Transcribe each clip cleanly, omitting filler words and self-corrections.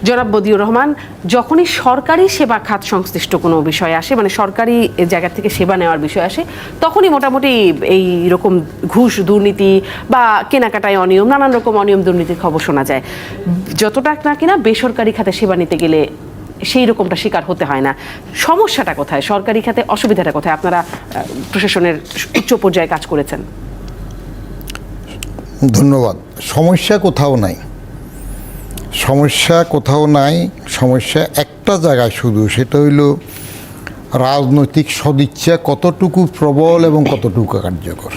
জনাব বদিউর রহমান, যখনই সরকারি সেবা খাত সংশ্লিষ্ট কোনো বিষয় আসে, মানে সরকারি জায়গা থেকে সেবা নেওয়ার বিষয় আসে, তখনই মোটামুটি এই রকম ঘুষ, দুর্নীতি বা কেনাকাটায় অনিয়ম, নানান রকম অনিয়ম দুর্নীতির খবর শোনা যায়। যতটা না কিনা বেসরকারি খাতে সেবা নিতে গেলে সেই রকমটা শিকার হতে হয় না। সমস্যাটা কোথায়? সরকারি খাতে অসুবিধাটা কোথায়? আপনারা প্রশাসনের উচ্চ পর্যায়ে কাজ করেছেন। ধন্যবাদ। সমস্যা কোথাও নাই, সমস্যা কোথাও নাই। সমস্যা একটা জায়গায় শুধু, সেটা হইল রাজনৈতিক সদিচ্ছা কতটুকু প্রবল এবং কতটুকু কার্যকর।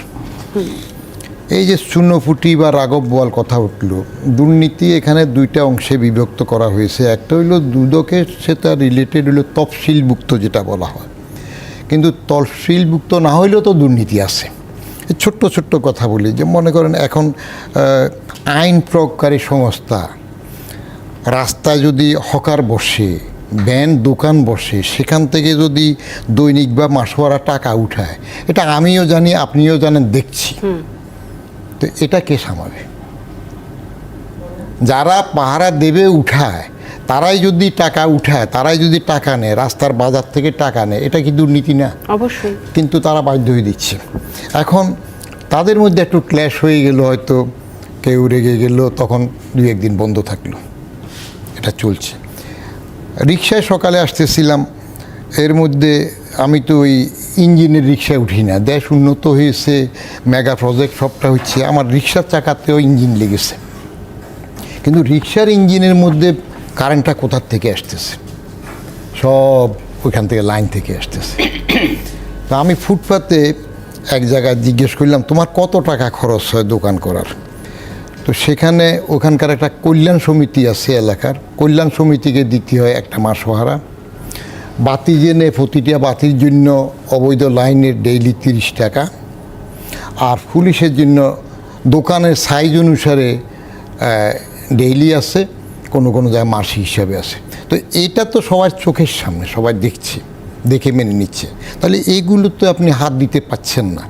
এই যে চুনোপুটি বা রাঘব বোয়াল কথা উঠল, দুর্নীতি এখানে দুইটা অংশে বিভক্ত করা হয়েছে। একটা হইল দুদকের, সেটা রিলেটেড হইল তফসিলভুক্ত যেটা বলা হয়, কিন্তু তফসিলভুক্ত না হইলেও তো দুর্নীতি আছে। ছোট্ট ছোট্ট কথা বলি, যে মনে করেন এখন আইন প্রয়োগকারী সংস্থা রাস্তায় যদি হকার বসে, ব্যান্ড দোকান বসে, সেখান থেকে যদি দৈনিক বা মাসোয়ারা টাকা উঠায়, এটা আমিও জানি, আপনিও জানেন, দেখছি। তো এটা কে সামাবে? যারা পাহারা দেবে উঠায়, তারাই যদি টাকা উঠায়, তারাই যদি টাকা নেয়, রাস্তার বাজার থেকে টাকা নেয়, এটা কি দুর্নীতি না? অবশ্যই। কিন্তু তারা বাধ্য হয়ে দিচ্ছে। এখন তাদের মধ্যে একটু ক্ল্যাশ হয়ে গেল, হয়তো কেউ রেগে গেল, তখন দুই একদিন বন্ধ থাকলো, এটা চলছে। রিক্সায় সকালে আসতেছিলাম, এর মধ্যে আমি তো ওই ইঞ্জিনের রিক্সায় উঠি না, দেশ উন্নত হয়েছে, মেগা প্রজেক্ট সবটা হচ্ছে, আমার রিক্সার চাকাতেও ইঞ্জিন লেগেছে, কিন্তু রিক্সার ইঞ্জিনের মধ্যে কারেন্টটা কোথার থেকে আসতেছে? সব ওইখান থেকে লাইন থেকে আসতেছে। তা আমি ফুটপাতে এক জায়গায় জিজ্ঞেস করলাম, তোমার কত টাকা খরচ হয় দোকান করার? তো সেখানে ওখানকার একটা কল্যাণ সমিতি আছে এলাকার, কল্যাণ সমিতিকে দিতে হয় একটা মাসোহারা, বাতি জেনে প্রতিটা বাতির জন্য অবৈধ লাইনের ডেইলি 30 টাকা, আর পুলিশের জন্য দোকানের সাইজ অনুসারে ডেইলি আছে, কোনো কোনো জায়গায় মাসিক হিসাবে আছে। তো এটা তো সবার চোখের সামনে, সবাই দেখছে, দেখে মেনে নিচ্ছে। তাহলে এইগুলো তো আপনি হাত দিতে পাচ্ছেন না,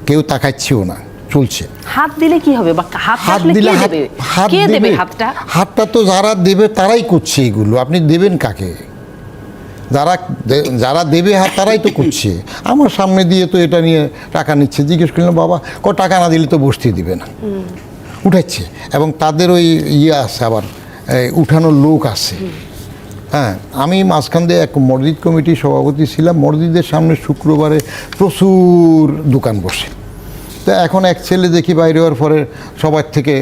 কেউ তাকাচ্ছেও না, চলছে। হাত দিলে কি হবে? বা হাত দিলে কে দেবে হাতটা? হাতটা তো যারা দেবে তারাই করছে এগুলো, আপনি দেবেন কাকে? যারা দেবে হাত তারাই তো করছে। আমার সামনে দিয়ে তো এটা নিয়ে টাকা নিচ্ছে। জিজ্ঞেস করলাম, বাবা টাকা না দিলে তো বসতে দিবে না, উঠাচ্ছে। এবং তাদের ওই আছে, আবার উঠানোর লোক আছে। হ্যাঁ, আমি মাঝখান দিয়ে এক মসজিদ কমিটির সভাপতি ছিলাম, মসজিদের সামনে শুক্রবারে প্রচুর দোকান বসে। তো এখন এক ছেলে দেখি বাইরে হওয়ার পরে সবার থেকে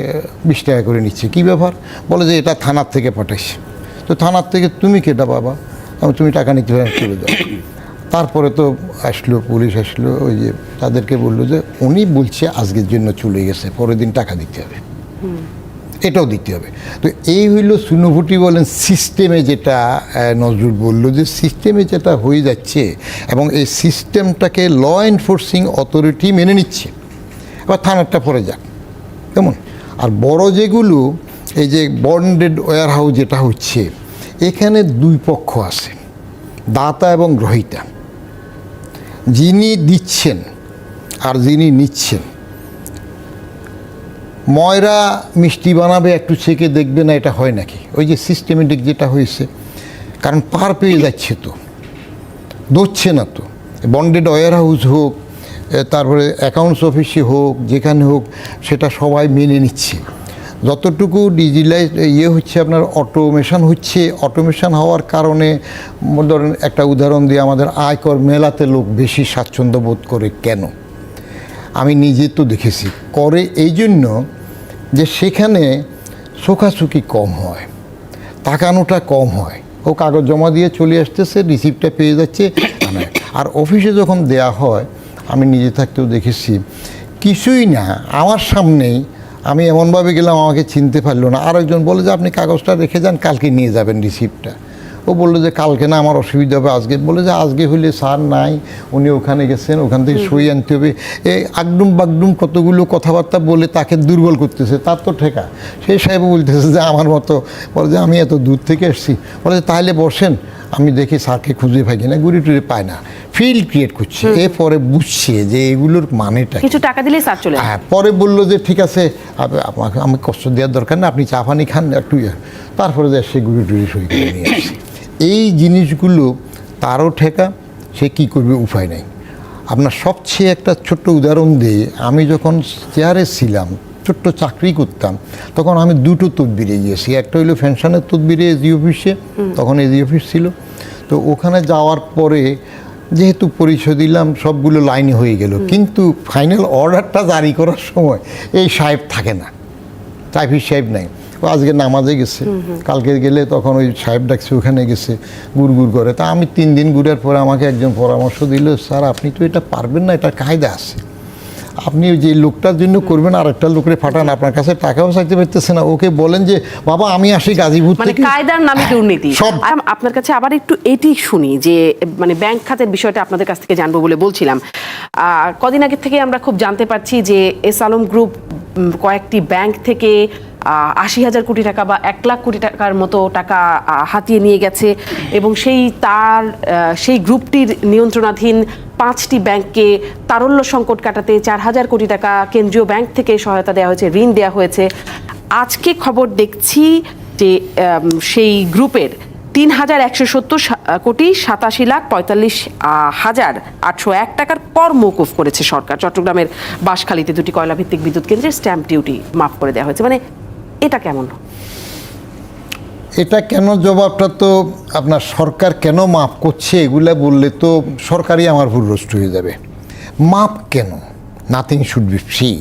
20 টাকা করে নিচ্ছে। কী ব্যাপার? বলে যে এটা থানার থেকে পাঠাইছে। তো থানার থেকে তুমি কেটা বাবা? তুমি টাকা নিতে চলে যাও। তারপরে তো আসলো পুলিশ, আসলো, ওই যে তাদেরকে বললো যে উনি বলছে আজকের জন্য চলে গেছে, পরের দিন টাকা দিতে হবে, এটাও দিতে হবে। তো এই হইল চুনোপুটি বলেন সিস্টেমে, যেটা নজরুল বলল, যে সিস্টেমে যেটা হয়ে যাচ্ছে, এবং এই সিস্টেমটাকে ল এনফোর্সিং অথরিটি মেনে নিচ্ছে। এবার থানারটা পরে যাক, কেমন? আর বড় যেগুলো, এই যে বন্ডেড ওয়্যার হাউস যেটা হচ্ছে, এখানে দুই পক্ষ আছে, দাতা এবং গ্রহীতা। যিনি দিচ্ছেন আর যিনি নিচ্ছেন। ময়রা মিষ্টি বানাবে, একটু ছেঁকে দেখবে না, এটা হয় নাকি? ওই যে সিস্টেমেটিক যেটা হয়েছে, কারণ পার পেয়ে যাচ্ছে, তো দোচ্ছে না। তো বন্ডেড ওয়্যার হাউস হোক, তারপরে অ্যাকাউন্টস অফিসে হোক, যেখানে হোক, সেটা সবাই মেনে নিচ্ছে। যতটুকু ডিজিটালাইজ হচ্ছে, আপনার অটোমেশন হচ্ছে, অটোমেশন হওয়ার কারণে, ধরেন একটা উদাহরণ দিয়ে, আমাদের আয়কর মেলাতে লোক বেশি স্বাচ্ছন্দ্য বোধ করে কেন? আমি নিজে তো দেখেছি, করে এই জন্য যে সেখানে চোখাচুকি কম হয়, তাকানোটা কম হয়। ও কাগজ জমা দিয়ে চলে আসতেছে, রিসিপ্টটা পেয়ে যাচ্ছে। আর অফিসে যখন দেয়া হয়, আমি নিজে থাকতেও দেখেছি, কিছুই না, আমার সামনেই আমি এমনভাবে গেলাম, আমাকে চিনতে পারলো না। আরেকজন বলে যে আপনি কাগজটা রেখে যান, কালকে নিয়ে যাবেন রিসিপ্টটা। ও বললো যে কালকে না, আমার অসুবিধা হবে, আজকে। বলে যে আজকে হইলে স্যার নাই, উনি ওখানে গেছেন, ওখান থেকে সই আনতে হবে। এই আগডুম বাগডুম কতগুলো কথাবার্তা বলে তাকে দুর্বল করতেছে, তার তো ঠেকা। সেই সাহেব বলতেছে যে আমার মতো, বলে যে আমি এত দূর থেকে এসেছি, বলে যে তাহলে বসেন, আমি দেখি স্যারকে খুঁজে পাই কিনা, ঘুরে টুরে পায় না, ফিল্ড ক্রিয়েট করছে। এরপরে বুঝছে যে এগুলোর মানেটা কি। কিছু টাকা দিলেই স্যার চলে যায়। হ্যাঁ, পরে বললো যে ঠিক আছে আমাকে আমি কষ্ট দেওয়ার দরকার না, আপনি চা পানি খান একটু। তারপরে যে সে ঘুরে টুরে সই করে নিয়ে আসছে। এই জিনিসগুলো তারও ঠেকা, সে কি করবে উপায় নাই। আপনার সবচেয়ে একটা ছোট্ট উদাহরণ দিয়ে, আমি যখন চেয়ারে ছিলাম, ছোট্ট চাকরি করতাম, তখন আমি দুটো তদবিরে গিয়েছি। একটা হইলো পেনশনের তদবিরে এজি অফিসে, তখন এজি অফিস ছিল। তো ওখানে যাওয়ার পরে যেহেতু পরিচয় দিলাম, সবগুলো লাইনে হয়ে গেল, কিন্তু ফাইনাল অর্ডারটা জারি করার সময় এই সাহেব থাকে না, তাইফির সাহেব নাই। ও আজকে নামাজে গেছে, কালকে গেলে তখন ওই সাহেব ডাকছে, ওখানে গেছে, গুড় করে। তা আমি 3 দিন ঘুরার পরে আমাকে একজন পরামর্শ দিল, স্যার আপনি তো এটা পারবেন না, এটা কায়দা আছে, আপনি যে লোকটার জন্য করবেন আর একটা লোকের পাঠান, আপনার কাছে টাকাও চাইতে পারতেছে না, ওকে বলেন যে বাবা আমি আসি গাজীপুর মানে থেকে। কায়দার নামে দুর্নীতি সব। আপনার কাছে আবার একটু এটি শুনি যে মানে ব্যাংক খাতের বিষয়টা আপনাদের কাছ থেকে জানবো বলে বলছিলাম। কদিন আগে থেকে আমরা খুব জানতে পারছি যে এস আলম গ্রুপ কয়েকটি ব্যাংক থেকে ৮০,০০০ কোটি টাকা বা ১ লাখ কোটি টাকার মতো টাকা হাতিয়ে নিয়ে গেছে, এবং সেই গ্রুপটির নিয়ন্ত্রণাধীন 5টি ব্যাংককে তারল্য সংকট কাটাতে 4,000 কোটি টাকা কেন্দ্রীয় ব্যাংক থেকে সহায়তা দেওয়া হয়েছে, ঋণ দেওয়া হয়েছে। আজকে খবর দেখছি যে সেই গ্রুপের 3,170 কোটি 87,45,801 টাকার কর মওকুফ করেছে সরকার। চট্টগ্রামের বাঁশখালীতে 2টি কয়লাভিত্তিক বিদ্যুৎ কেন্দ্রের স্ট্যাম্প ডিউটি মাফ করে দেওয়া হয়েছে। মানে এটা কেমন? এটা কেন, জবাবটা তো আপনার সরকার কেন মাফ করছে এগুলা বললে তো সরকারই আমার ভুল রোস্ট হয়ে যাবে। মাফ কেন? নাথিং শুড বি ফ্রি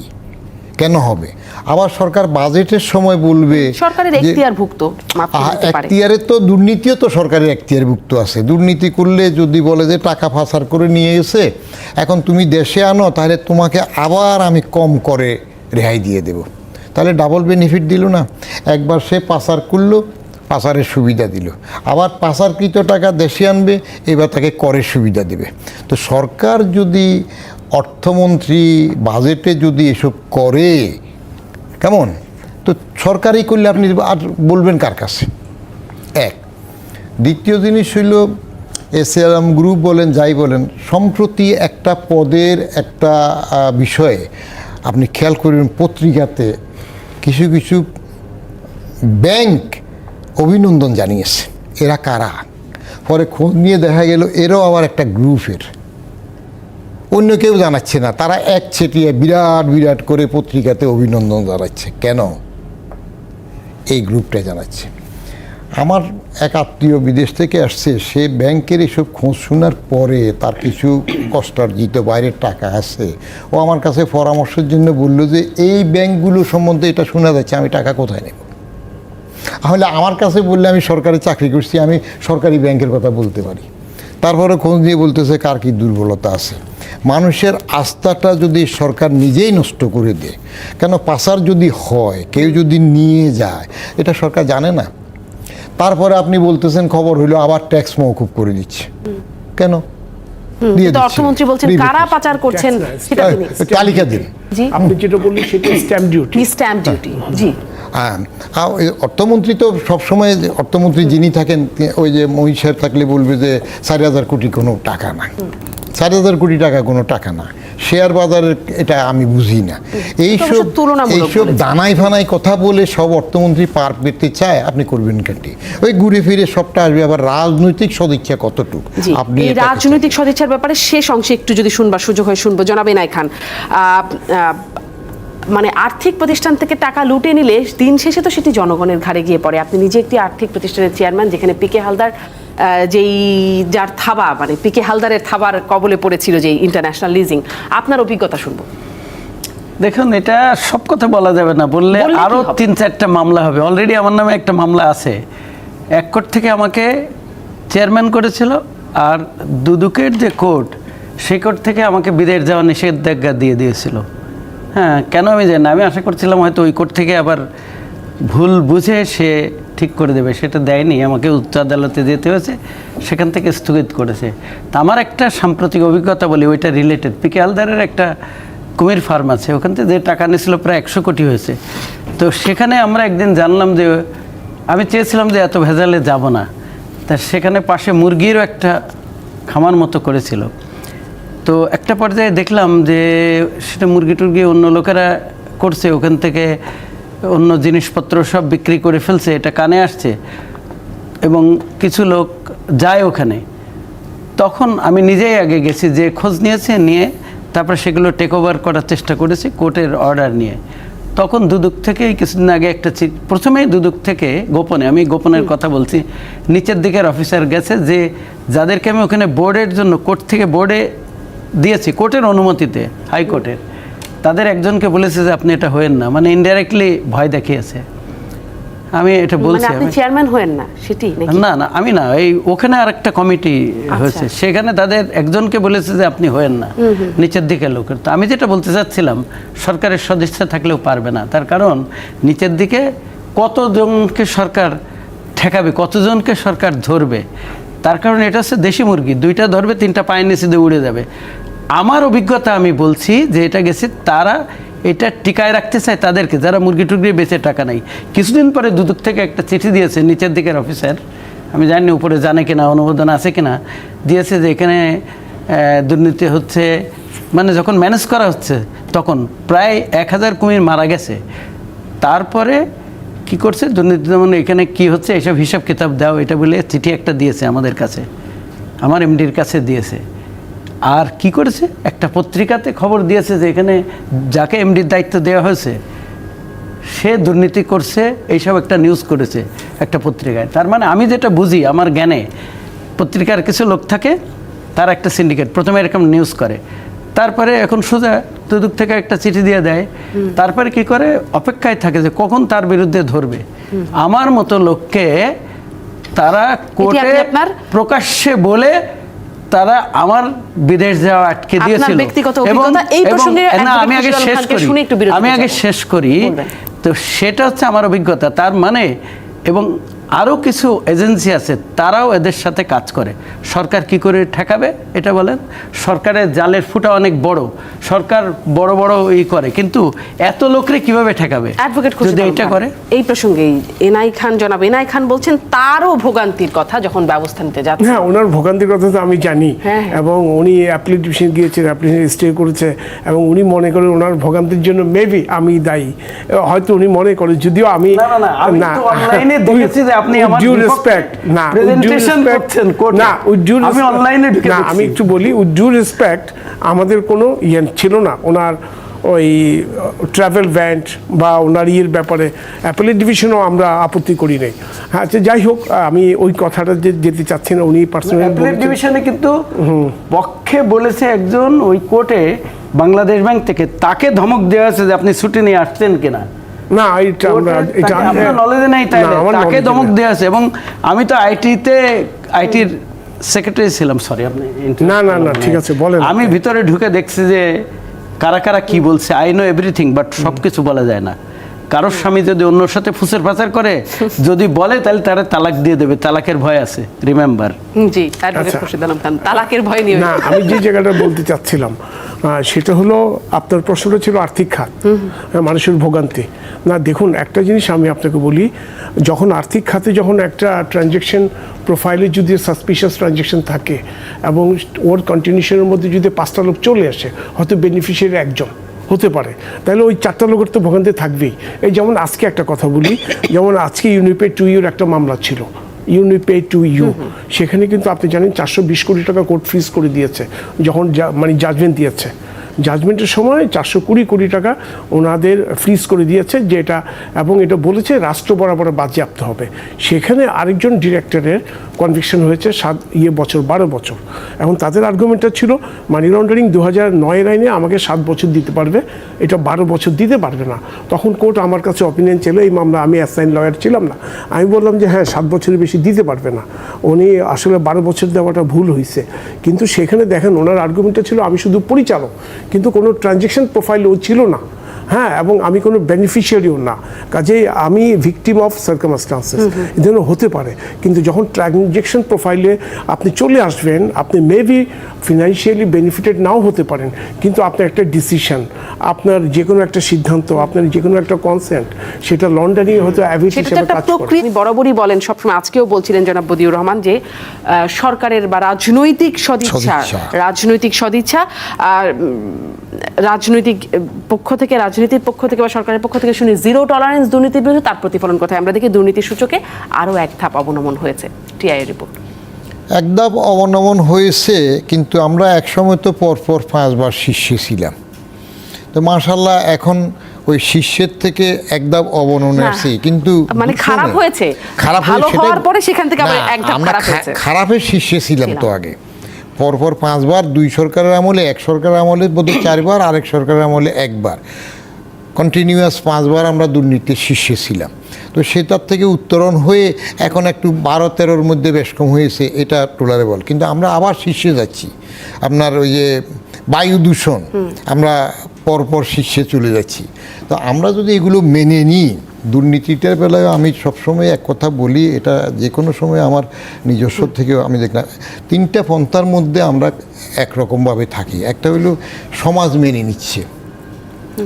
কেন হবে? আবার সরকার বাজেটের সময় বলবে সরকারের এখতিয়ারভুক্ত মাফ করতে পারে। এখতিয়ারে তো দুর্নীতিও তো সরকারের এখতিয়ারভুক্ত আছে। দুর্নীতি করলে যদি বলে যে টাকা পাচার করে নিয়ে গেছে, এখন তুমি দেশে আনো, তাহলে তোমাকে আবার আমি কম করে রেহাই দিয়ে দেব, তাহলে ডাবল বেনিফিট দিল না। একবার সে পাচার করলো, পাচারের সুবিধা দিল, আবার পাচারকৃত টাকা দেশে আনবে, এবার তাকে করের সুবিধা দেবে। তো সরকার যদি অর্থমন্ত্রী বাজেটে যদি এসব করে, কেমন? তো সরকারই করলে আপনি আর বলবেন কার কাছে? এক। দ্বিতীয় জিনিস হইল, এস আলম গ্রুপ বলেন, যাই বলেন, সম্প্রতি একটা পদের একটা বিষয়ে আপনি খেয়াল করবেন, পত্রিকাতে কিছু কিছু ব্যাংক অভিনন্দন জানিয়েছে। এরা কারা? পরে খোঁজ নিয়ে দেখা গেল এরাও আবার একটা গ্রুপের, অন্য কেউ জানাচ্ছে না, তারা একচেটিয়া বিরাট বিরাট করে পত্রিকাতে অভিনন্দন জানাচ্ছে। কেন? এই গ্রুপটা জানাচ্ছে। আমার এক আত্মীয় বিদেশ থেকে আসছে, সে ব্যাংকের এসব খোঁজ শোনার পরে তার কিছু কষ্টার্জিত বাইরের টাকা আছে, ও আমার কাছে পরামর্শের জন্য বলল যে এই ব্যাংকগুলো সম্বন্ধে এটা শোনা যাচ্ছে, আমি টাকা কোথায় নেব? তাহলে আমার কাছে বললে আমি সরকারি চাকরি করছি, আমি সরকারি ব্যাংকের কথা বলতে পারি। তারপরে খোঁজ নিয়ে বলতেছে কার কী দুর্বলতা আছে। মানুষের আস্থাটা যদি সরকার নিজেই নষ্ট করে দেয়, কেন পাচার যদি হয়, কেউ যদি নিয়ে যায়, এটা সরকার জানে না। তারপরে আপনি বলতেছেন খবর হইলো আবার ট্যাক্স মওকুফ করে দিচ্ছে। কেন? অর্থমন্ত্রী বলছেন কারা পাচার করছেন সেটা তিনি তালিকা দিন। জি, আপনি যেটা বললেন সেটা স্ট্যাম্প ডিউটি। স্ট্যাম্প ডিউটি, জি। অর্থমন্ত্রী তো সবসময়, অর্থমন্ত্রী যিনি থাকেন, ওই যে মহিষের থাকলে বলবে যে 4,000 কোটি কোনো টাকা না, 4,000 কোটি টাকা কোনো টাকা না। শেয়ার বাজারের এটা আমি বুঝি না। এইসব দানাই ফানাই কথা বলে সব অর্থমন্ত্রী পার পেতে চায়, আপনি করবেন কেনটি? ওই ঘুরে ফিরে সবটা আসবে। আবার রাজনৈতিক সদিচ্ছা কতটুকু? আপনি এই রাজনৈতিক সদিচ্ছার ব্যাপারে শেষ অংশে একটু যদি শুনবার সুযোগ হয় শুনবো। জনাব এনায়েত খান, মানে আর্থিক প্রতিষ্ঠান থেকে টাকা লুটে নিলে দিন শেষে তো সেটি জনগণের ঘাড়ে গিয়ে পড়ে। আপনি নিজে একটি আর্থিক প্রতিষ্ঠানের চেয়ারম্যান, যেখানে পিকে হালদার যার থাবা, মানে পিকে হালদারের থাবার কবলে পড়েছিল যে ইন্টারন্যাশনাল লিজিং, আপনার অভিজ্ঞতা শুনবো। দেখুন, এটা সব কথা বলা যাবে না, বললে আরও 3-4টা মামলা হবে। অলরেডি আমার নামে একটা মামলা আছে। এক কোর্ট থেকে আমাকে চেয়ারম্যান করেছিল, আর দুদকের যে কোর্ট, সেই কোর্ট থেকে আমাকে বিদেশ যাওয়া নিষেধাজ্ঞা দিয়ে দিয়েছিল। হ্যাঁ, কেন আমি জানি না। আমি আশা করছিলাম হয়তো ওই কোর্ট থেকে আবার ভুল বুঝে সে ঠিক করে দেবে, সেটা দেয়নি। আমাকে উচ্চ আদালতে যেতে হয়েছে, সেখান থেকে স্থগিত করেছে। তা আমার একটা সাম্প্রতিক অভিজ্ঞতা বলি, ওইটা রিলেটেড। পিকে হালদারের একটা কুমির ফার্ম আছে, ওখান থেকে যে টাকা নিয়েছিল প্রায় 100 কোটি হয়েছে। তো সেখানে আমরা একদিন জানলাম যে, আমি চেয়েছিলাম যে এত ভেজালে যাব না, তা সেখানে পাশে মুরগিরও একটা খামার মতো করেছিল। তো একটা পর্যায়ে দেখলাম যে সেটা মুরগি টুরগি অন্য লোকেরা করছে, ওখান থেকে অন্য জিনিসপত্র সব বিক্রি করে ফেলছে, এটা কানে আসছে এবং কিছু লোক যায় ওখানে। তখন আমি নিজেই আগে গেছি, যে খোঁজ নিয়ে তারপরে সেগুলো টেক ওভার করার চেষ্টা করেছি কোর্টের অর্ডার নিয়ে। তখন দুদক থেকে কিছুদিন আগে একটা প্রথমেই দুদক থেকে গোপনে, আমি গোপনের কথা বলছি, নিচের দিকের অফিসার গেছে যে যাদেরকে আমি ওখানে বোর্ডের জন্য কোর্ট থেকে বোর্ডে দিয়েছি কোর্টের অনুমতিতে, হাইকোর্টের, তাদের একজনকে বলেছে যে আপনি এটা হয়েন না, মানে ইনডাইরেক্টলি ভয় দেখিয়েছে। আমি এটা বলছি, মানে আপনি চেয়ারম্যান হয়েন না সেটি নাকি? না না আমি না, এই ওখানে আর একটা কমিটি হয়েছে, সেখানে তাদের একজনকে বলেছে যে আপনি হয়েন না, নিচের দিকে লোকের। তো আমি যেটা বলতে চাচ্ছিলাম, সরকারের সদিচ্ছা থাকলেও পারবে না, তার কারণ নিচের দিকে কতজনকে সরকার ঠেকাবে, কতজনকে সরকার ধরবে, তার কারণ এটা হচ্ছে দেশি মুরগি, 2টা ধরবে 3টা পায়ের নিচে দিয়ে উড়ে যাবে। আমার অভিজ্ঞতা আমি বলছি যে এটা গেছে, তারা এটা টিকায় রাখতে চায় তাদেরকে যারা মুরগি টুরগি বেচে টাকা নেই। কিছুদিন পরে দুদক থেকে একটা চিঠি দিয়েছে নিচের দিকের অফিসার, আমি জানি উপরে জানে কিনা, অনুমোদন আছে কিনা, দিয়েছে যে এখানে দুর্নীতি হচ্ছে, মানে যখন ম্যানেজ করা হচ্ছে তখন প্রায় 1000 কুমির মারা গেছে। তারপরে কি করছে দুর্নীতি দমন, এখানে কি হচ্ছে এইসব হিসাব কিতাব দাও, এটা বলে চিঠি একটা দিয়েছে আমাদের কাছে, আমার এমডির কাছে দিয়েছে। আর কি করেছে, একটা পত্রিকাতে খবর দিয়েছে যে এখানে যাকে এমডির দায়িত্ব দেওয়া হয়েছে সে দুর্নীতি করছে, এইসব একটা নিউজ করেছে একটা পত্রিকায়। তার মানে আমি যেটা বুঝি আমার জ্ঞানে, পত্রিকার কিছু লোক থাকে, তার একটা সিন্ডিকেট প্রথমে এরকম নিউজ করে, তারপরে এখন সোজা দুদক থেকে একটা চিঠি দিয়ে দেয়, তারপরে কি করে অপেক্ষায় থাকে যে কখন তার বিরুদ্ধে ধরবে। আমার মতো লোককে তারা কোর্টে প্রকাশ্যে বলে তারা আমার বিদেশ যাওয়া আটকে দিয়েছিল। আমি আগে শেষ করি, তো সেটা হচ্ছে আমার অভিজ্ঞতা। তার মানে, এবং আরও কিছু এজেন্সি আছে তারাও এদের সাথে কাজ করে। সরকার কি করে ঠেকাবে এটা বলেন? সরকারের জালের ফুটা অনেক বড়, সরকার বড় বড় করে, কিন্তু এত লোকরে কিভাবে ঠেকাবে যদি এটা করে? এই প্রসঙ্গে এনআই খান, জনাব এনআই খান বলছেন তারও ভোগান্তির কথা যখন ব্যবস্থা নিতে যাচ্ছে। হ্যাঁ, ওনার ভোগান্তির কথা তো আমি জানি, এবং উনি অ্যাপিলেট ডিভিশন গিয়েছেন, অ্যাপ্লিকেশন স্টে করেছে, এবং উনি মনে করেন ওনার ভোগান্তির জন্য মেবি আমি দায়ী, হয়তো উনি মনে করে, যদিও আমি না অনলাইনে দেখেছি যে আপনি আমার ডিউ রেসপেক্ট না প্রেজেন্টেশন করছেন কোর্টে, না আমি অনলাইনে ঢুকে না, আমি একটু বলি, উইথ ডিউ রেসপেক্ট আমাদের কোনো ইয়ে ছিল না ওনার ওই ট্রাভেল ভ্যান্ট বা ওনার ইয়ের ব্যাপারে। অ্যাপেলেট ডিভিশনও আমরা আপত্তি করি নাই। হ্যাঁ, আচ্ছা যাই হোক, আমি ওই কথাটা যেতে চাচ্ছি না, উনি পার্সোনালি অ্যাপেলেট ডিভিশনে কিন্তু পক্ষে বলেছে একজন ওই কোর্টে বাংলাদেশ ব্যাংক থেকে, তাকে ধমক দেওয়া হয়েছে যে আপনি ছুটি নিয়ে আসছেন কিনা। না, এটা আপনার নলেজে নাই, তাই তাকে ধমক দেওয়া আছে। এবং আমি তো আইটির সেক্রেটারি ছিলাম, সরি আপনি না না না ঠিক আছে বলেন। আমি ভিতরে ঢুকে দেখছি যে কারা কারা কি বলছে, আই নো এভরিথিং, বাট সব কিছু বলা যায় না। কারোর স্বামী যদি অন্যর সাথে ফুসের ফাঁসার করে যদি বলে, তাহলে তারা তালাক দিয়ে দেবে, তালাকের ভয় আছে, রিমেম্বার। জি, অ্যাডভোকেট খুরশিদ আলম খান, তালাকের ভয় নিয়ে। না, আমি যে জায়গাটা বলতে চাচ্ছিলাম সেটা হলো, আপনার প্রশ্নটা ছিল আর্থিক খাত, মানুষের ভোগান্তি। না দেখুন, একটা জিনিস আমি আপনাকে বলি, যখন আর্থিক খাতে যখন একটা ট্রানজ্যাকশন প্রোফাইলে যদি সাসপিশিয়াস ট্রানজ্যাকশন থাকে এবং ওর কন্টিনিউশনের মধ্যে যদি 5টা লোক চলে আসে, হয়তো বেনিফিশিয়ারি একজন হতে পারে, তাহলে ওই 4টা লোকের তো ভোগান্তি থাকবেই। এই যেমন আজকে একটা কথা বলি, যেমন আজকে ইউনিপে 2U একটা মামলা ছিল, ইউনিপে 2U, সেখানে কিন্তু আপনি জানেন 420 কোটি টাকা কোর্ট ফ্রিজ করে দিয়েছে যখন মানে জাজমেন্ট দিয়েছে। জাজমেন্টের সময় 420 কোটি টাকা ওনাদের ফ্রিজ করে দিয়েছে, যেটা এবং এটা বলেছে রাষ্ট্র বরাবর বাজেয়াপ্ত হবে। সেখানে আরেকজন ডিরেক্টরের কনভিকশন হয়েছে 12 বছর। এখন তাদের আর্গুমেন্টটা ছিল মানি লন্ডারিং 2009 আইনে আমাকে 7 বছর দিতে পারবে, এটা 12 বছর দিতে পারবে না। তখন কোর্ট আমার কাছে অপিনিয়ন ছিল, এই মামলা আমি অ্যাসাইন লয়ার ছিলাম না, আমি বললাম যে হ্যাঁ 7 বছরের বেশি দিতে পারবে না, উনি আসলে 12 বছর দেওয়াটা ভুল হয়েছে। কিন্তু সেখানে দেখেন ওনার আর্গুমেন্টটা ছিল আমি শুধু পরিচালক, কিন্তু কোনো ট্রানজ্যাকশন প্রোফাইল ও ছিল না, হ্যাঁ, এবং আমি কোনো বেনিফিশিয়ারিও না, কাজেই আমি ভিকটিম অফ সার্কামস্টান্সেস এই জন্য হতে পারে। কিন্তু যখন ট্রানজেকশন প্রোফাইলে আপনি চলে আসবেন, আপনি মেবি ফিনান্সিয়ালি বেনিফিটেড নাও হতে পারেন, কিন্তু আপনার একটা ডিসিশন, আপনার যে কোনো একটা সিদ্ধান্ত, আপনার যে কোনো একটা কনসেন্ট, সেটা লন্ডনে হয়তো অ্যাভিট সেটা তো হিসেবে একটা কাজ করে। প্রকৃতি বরাবরই বলেন, সবসময় আজকেও বলছিলেন জনাব বদিউর রহমান যে সরকারের বা রাজনৈতিক সদিচ্ছা আর রাজনৈতিক পক্ষ থেকে, রাজনীতির পক্ষ থেকে বা সরকারের পক্ষ থেকে শুনি জিরো টলারেন্স দুর্নীতির বিরুদ্ধে, তার প্রতিফলন কোথায়? আমরা দেখি দুর্নীতির সূচকে আরও এক ধাপ অবনমন হয়েছে। TI report. একদম অবনমন হয়েছে, কিন্তু আমরা একসময় তো পরপর 5 বার শীর্ষে ছিলাম। তো মাশাআল্লাহ এখন ওই শীর্ষের থেকে একদম অবনমনে আসছে, কিন্তু মানে খারাপ হয়েছে, খারাপ ভালো হয়েছে হওয়ার পরে সেখান থেকে আবার এক ধাপ আমরা খারাপ হয়েছে। খারাপের শীর্ষে ছিলাম তো আগে, পরপর 5 বার, 2 সরকারের আমলে, 1 সরকারের আমলে বোধহয় 4 বার, আরেক সরকারের আমলে 1 বার, কন্টিনিউয়াস 5 বার আমরা দুর্নীতির শীর্ষে ছিলাম। তো সেটার থেকে উত্তরণ হয়ে এখন একটু 12-13-র মধ্যে বেশ কম হয়েছে, এটা টলারেবল। কিন্তু আমরা আবার শীর্ষে যাচ্ছি। আপনার ওই যে বায়ু দূষণ, আমরা পরপর শীর্ষে চলে যাচ্ছি। তো আমরা যদি এগুলো মেনে নিই, দুর্নীতিটার বেলায় আমি সবসময় এক কথা বলি, এটা যে কোনো সময় আমার নিজস্ব থেকেও আমি দেখলাম 3টা পন্থার মধ্যে আমরা একরকমভাবে থাকি। একটা হলো সমাজ মেনে নিচ্ছে,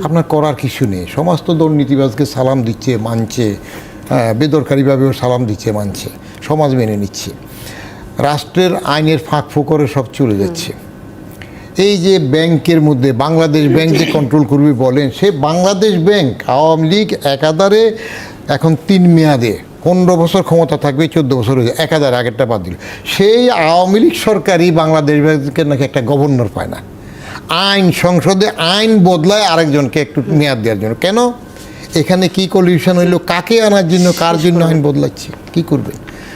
আপনার করার কিছু নেই, সমাজ তো দুর্নীতিবাজকে সালাম দিচ্ছে, মানছে, বেদরকারিভাবেও সালাম দিচ্ছে, মানছে, সমাজ মেনে নিচ্ছে। রাষ্ট্রের আইনের ফাঁক ফোকরে সব চলে যাচ্ছে। এই যে ব্যাংকের মধ্যে বাংলাদেশ ব্যাংক যে কন্ট্রোল করবে বলেন, সে বাংলাদেশ ব্যাংক আওয়ামী লীগ একাধারে এখন 3 মেয়াদে 15 বছর ক্ষমতা থাকবে, 14 বছর হয়ে যায়, একাধারে, আগেরটা বাদ দিল। সেই আওয়ামী লীগ সরকারই বাংলাদেশ ব্যাংকের নাকি একটা গভর্নর পায় না। আইন সংসদে আইন বদলায় আরেকজনকে একটু মেয়াদ দেওয়ার জন্য। কেন? এখানে কি কলিউশন হইলো, কাকে আনার জন্য, কার জন্য আইন বদলাচ্ছে, কি করবে?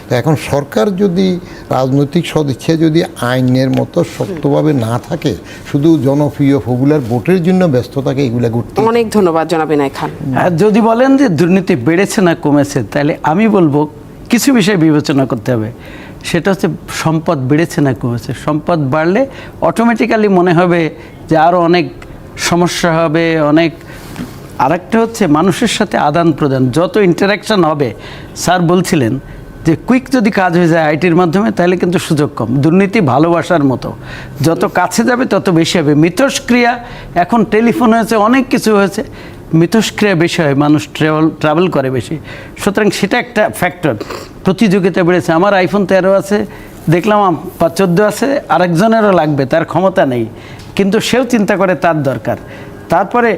তো এখন সরকার যদি রাজনৈতিক সদিচ্ছা যদি আইনের মতো শক্তভাবে না থাকে, শুধু জনপ্রিয় পপুলার ভোটের জন্য ব্যস্ত থাকে, এগুলা ঘুরতে। অনেক ধন্যবাদ জনাব ইনায়েত খান। যদি বলেন যে দুর্নীতি বেড়েছে না কমেছে, তাহলে আমি বলবো কিছু বিষয় বিবেচনা করতে হবে। সেটা হচ্ছে সম্পদ বেড়েছে না কমেছে। সম্পদ বাড়লে অটোমেটিক্যালি মনে হবে যে আরও অনেক সমস্যা হবে, অনেক। আরেকটা হচ্ছে মানুষের সাথে আদান প্রদান, যত ইন্টারাকশান হবে, স্যার বলছিলেন যে কুইক যদি কাজ হয়ে যায় আইটির মাধ্যমে, তাহলে কিন্তু সুযোগ কম। দুর্নীতি ভালোবাসার মতো, যত কাছে যাবে তত বেশি হবে। মিথস্ক্রিয়া, এখন টেলিফোন হয়েছে, অনেক কিছু হয়েছে, মিথস্ক্রিয়া বেশি হয়, মানুষ ট্রাভেল করে বেশি, সুতরাং সেটা একটা ফ্যাক্টর। প্রতিযোগিতা বেড়েছে। আমার আইফোন 13 আছে, দেখলাম 14 আছে, আরেকজনেরও লাগবে, তার ক্ষমতা নেই, কিন্তু সেও চিন্তা করে তার দরকার। তারপরে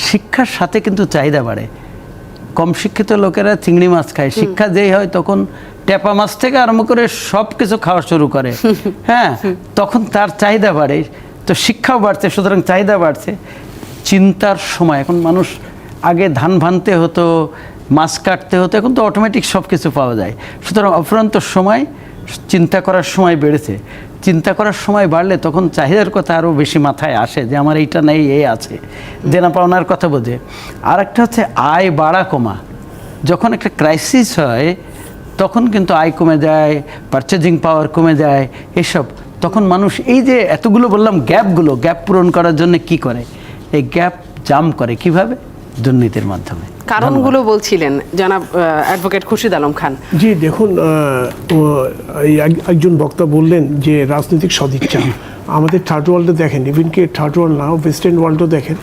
শিক্ষার সাথে কিন্তু চাহিদা বাড়ে। কম শিক্ষিত লোকেরা চিংড়ি মাছ খায়, শিক্ষা যেই হয় তখন ট্যাপা মাছ থেকে আরম্ভ করে সব কিছু খাওয়া শুরু করে, হ্যাঁ, তখন তার চাহিদা বাড়ে। তো শিক্ষাও বাড়ছে, সুতরাং চাহিদা বাড়ছে। চিন্তার সময়, এখন মানুষ আগে ধান ভানতে হতো, মাছ কাটতে হতো, এখন তো অটোমেটিক সব কিছু পাওয়া যায়। সুতরাং অফুরন্ত সময়, চিন্তা করার সময় বেড়েছে। চিন্তা করার সময় বাড়লে তখন চাহিদার কথা আরও বেশি মাথায় আসে, যে আমার এইটা নেই, এই আছে, দেনা পাওনার কথা বোঝে। আর একটা হচ্ছে আয় বাড়া কমা। যখন একটা ক্রাইসিস হয় তখন কিন্তু আয় কমে যায়, পারচেজিং পাওয়ার কমে যায়, এসব। তখন মানুষ এই যে এতগুলো বললাম গ্যাপ পূরণ করার জন্য কি করে? এই গ্যাপ জাম করে কিভাবে? দুর্নীতির মাধ্যমে। কারণগুলো বলছিলেন জনাব অ্যাডভোকেট খুরশিদ আলম খান। জি দেখুন, একজন বক্তা বললেন যে রাজনৈতিক সদিচ্ছা। আমাদের থার্ড ওয়ার্ল্ডে দেখেন, ইভেন কি থার্ড ওয়ার্ল্ড না, ওয়েস্টার্ন ওয়ার্ল্ডও দেখেন,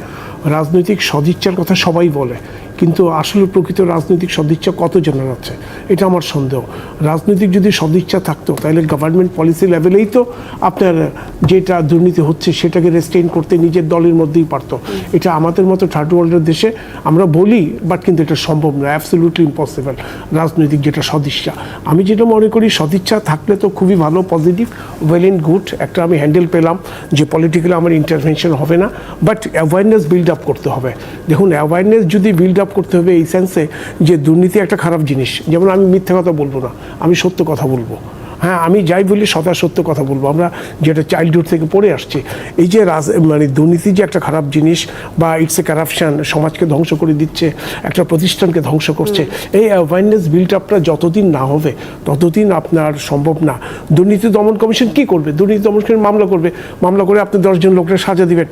রাজনৈতিক সদিচ্ছার কথা সবাই বলে, কিন্তু আসলে প্রকৃত রাজনৈতিক সদিচ্ছা কত জানা যাচ্ছে, এটা আমার সন্দেহ। রাজনৈতিক যদি সদিচ্ছা থাকতো, তাহলে গভর্নমেন্ট পলিসি লেভেলেই তো আপনার যেটা দুর্নীতি হচ্ছে সেটাকে রেস্টেইন করতে নিজের দলের মধ্যেই পারতো। এটা আমাদের মতো থার্ড ওয়ার্ল্ডের দেশে আমরা বলি, বাট কিন্তু এটা সম্ভব না, অ্যাবসলিউটলি ইম্পসিবল। রাজনৈতিক যেটা সদিচ্ছা, আমি যেটা মনে করি সদিচ্ছা থাকলে তো খুবই ভালো, পজিটিভ, ওয়েল এন্ড গুড, একটা আমি হ্যান্ডেল পেলাম যে পলিটিক্যালি আমার ইন্টারভেনশন হবে না, বাট অ্যাওয়ারনেস বিল্ড আপ করতে হবে। দেখুন, অ্যাওয়ারনেস যদি বিল্ড আপ করতে হবে এই সেন্সে যে দুর্নীতি একটা খারাপ জিনিস, যেমন আমি মিথ্যা কথা বলবো না, আমি সত্য কথা বলবো, হ্যাঁ, আমি যাই বলি সত্য কথা বলবো। আমরা যেটা চাইল্ডহুড থেকে পড়ে আসছি, এই যে মানে দুর্নীতি যে একটা খারাপ জিনিস বা ইটস এ কারাপশন, সমাজকে ধ্বংস করে দিচ্ছে, একটা প্রতিষ্ঠানকে ধ্বংস করছে, এই অ্যাওয়ারনেস বিল্ড আপটা যতদিন না হবে ততদিন আপনার সম্ভব না। দুর্নীতি দমন কমিশন কি করবে? দুর্নীতি দমন কমিশন মামলা করে আপনি 10 জন লোকের সাজা দিবেন।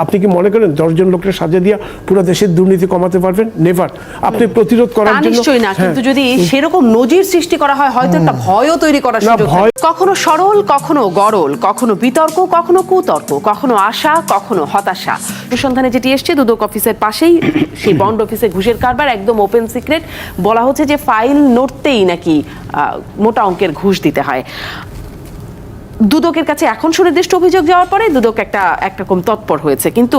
আপনি কি মনে করেন 10 জন লোকের সাজা দিয়া পুরো দেশের দুর্নীতি কমাতে পারবেন? নেভার। আপনি প্রতিরোধ করার জন্য নিশ্চয়ই না, কিন্তু যদি সেরকম নজির সৃষ্টি করা হয়, হয়তো একটা ভয়ও তৈরি করার সুযোগ থাকে। কখনো সরল, কখনো গরল, কখনো বিতর্ক, কখনো কুতর্ক, কখনো আশা, কখনো হতাশা। অনুসন্ধানে যেটি এসছে, দুদক অফিসের পাশেই সেই বন্ড অফিসে ঘুষের কারবার, একদম ওপেন সিক্রেট। বলা হচ্ছে যে ফাইল নড়তেই নাকি মোটা অঙ্কের ঘুষ দিতে হয়। দুদকের কাছে এখন সুনির্দিষ্ট অভিযোগ যাওয়ার পরে দুদক একটা একরকম তৎপর হয়েছে, কিন্তু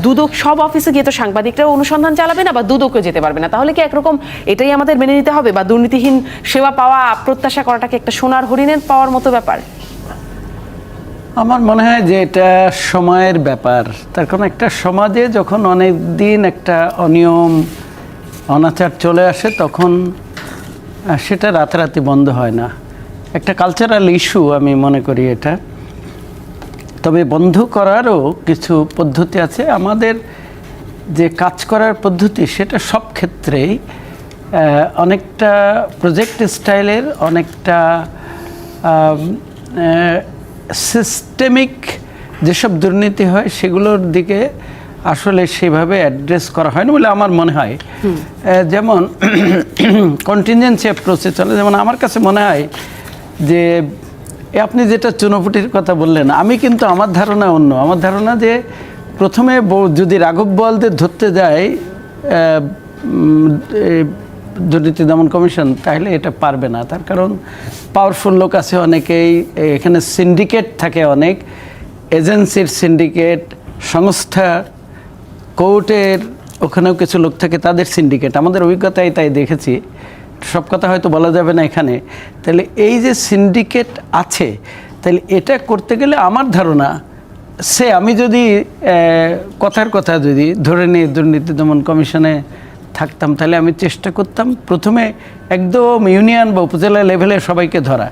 দুদক সব অফিসে গিয়ে তো সাংবাদিকরাও অনুসন্ধান চালাবে না বা দুদকও যেতে পারবে না। তাহলে কি একরকম এটাই আমাদের মেনে নিতে হবে, বা দুর্নীতিহীন সেবা পাওয়া প্রত্যাশা করাটাকে একটা সোনার হরিণের পাওয়ার মতো ব্যাপার? আমার মনে হয় যে এটা সময়ের ব্যাপার। তার কারণ একটা সমাজে যখন অনেক দিন একটা অনিয়ম অনাচার চলে আসে, তখন সেটা রাতারাতি বন্ধ হয় না। একটা কালচারাল ইস্যু আমি মনে করি এটা। তবে বন্ধ করারও কিছু পদ্ধতি আছে। আমাদের যে কাজ করার পদ্ধতি, সেটা সব ক্ষেত্রেই অনেকটা প্রজেক্ট স্টাইলের, অনেকটা সিস্টেমিক যেসব দুর্নীতি হয় সেগুলোর দিকে আসলে সেভাবে অ্যাড্রেস করা হয় না বলে আমার মনে হয়। যেমন কন্টিনজেন্সি অ্যাপ্রোচে চলে। যেমন আমার কাছে মনে হয় যে আপনি যেটা চুনোপুটির কথা বললেন, আমি কিন্তু আমার ধারণা অন্য। আমার ধারণা যে প্রথমে যদি রাঘব বোয়ালদের ধরতে যায় দুর্নীতি দমন কমিশন, তাহলে এটা পারবে না। তার কারণ পাওয়ারফুল লোক আছে অনেকেই, এখানে সিন্ডিকেট থাকে অনেক, এজেন্সির সিন্ডিকেট, সংস্থা, কোর্টের ওখানেও কিছু লোক থাকে, তাদের সিন্ডিকেট। আমাদের অভিজ্ঞতায় তাই দেখেছি, সব কথা হয়তো বলা যাবে না এখানে। তাহলে এই যে সিন্ডিকেট আছে, তাহলে এটা করতে গেলে আমার ধারণা আমি যদি কথার কথা যদি ধরে নিই দুর্নীতি দমন কমিশনে থাকতাম, তাহলে আমি চেষ্টা করতাম প্রথমে একদম ইউনিয়ন বা উপজেলা লেভেলে সবাইকে ধরা।